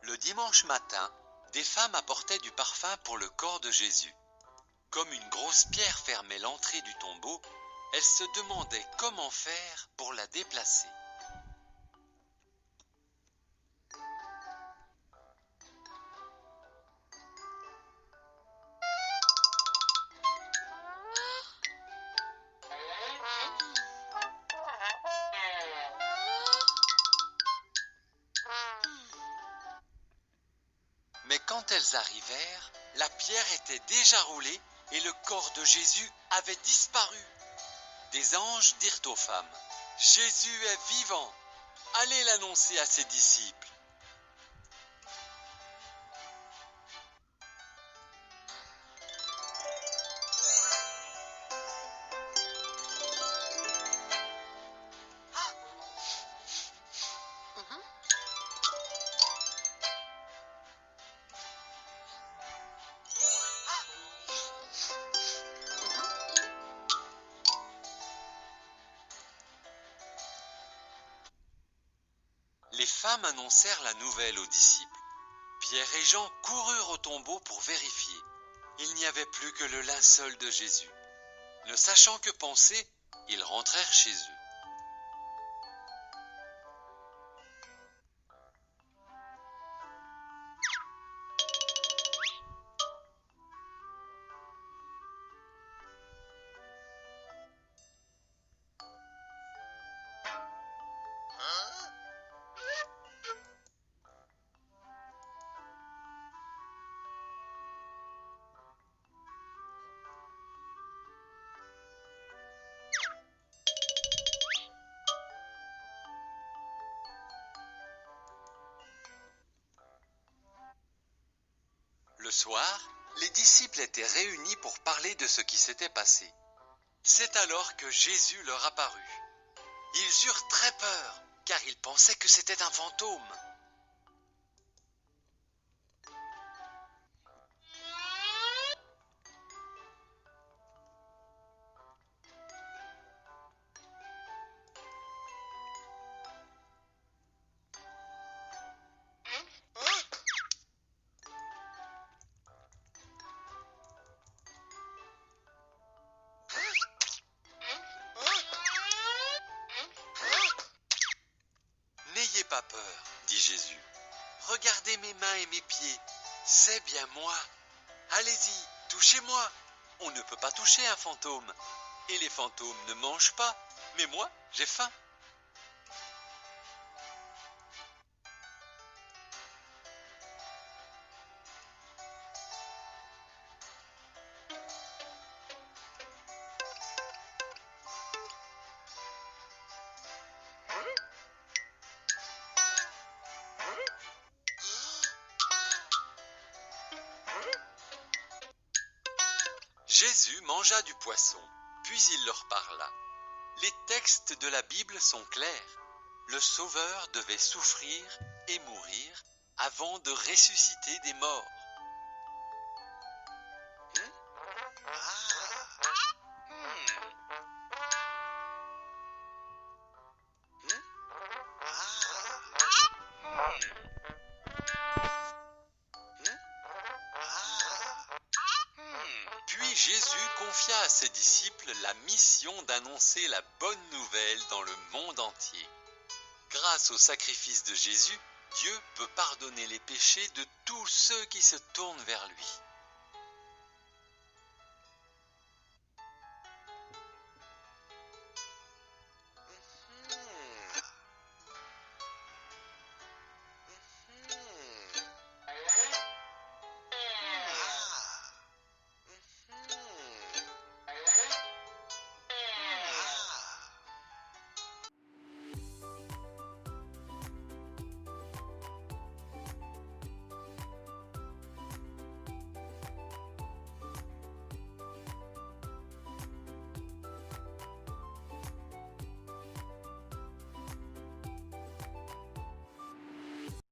Le dimanche matin, des femmes apportaient du parfum pour le corps de Jésus. Comme une grosse pierre fermait l'entrée du tombeau, elles se demandaient comment faire pour la déplacer. Mais quand elles arrivèrent, la pierre était déjà roulée et le corps de Jésus avait disparu. Des anges dirent aux femmes, « Jésus est vivant, allez l'annoncer à ses disciples. » Les femmes annoncèrent la nouvelle aux disciples. Pierre et Jean coururent au tombeau pour vérifier. Il n'y avait plus que le linceul de Jésus. Ne sachant que penser, ils rentrèrent chez eux. Le soir, les disciples étaient réunis pour parler de ce qui s'était passé. C'est alors que Jésus leur apparut. Ils eurent très peur, car ils pensaient que c'était un fantôme. N'ayez pas peur, dit Jésus. Regardez mes mains et mes pieds, c'est bien moi. Allez-y, touchez-moi. On ne peut pas toucher un fantôme. Et les fantômes ne mangent pas. Mais moi, j'ai faim. Jésus mangea du poisson, puis il leur parla. Les textes de la Bible sont clairs. Le Sauveur devait souffrir et mourir avant de ressusciter des morts. Puis Jésus confia à ses disciples la mission d'annoncer la bonne nouvelle dans le monde entier. Grâce au sacrifice de Jésus, Dieu peut pardonner les péchés de tous ceux qui se tournent vers lui.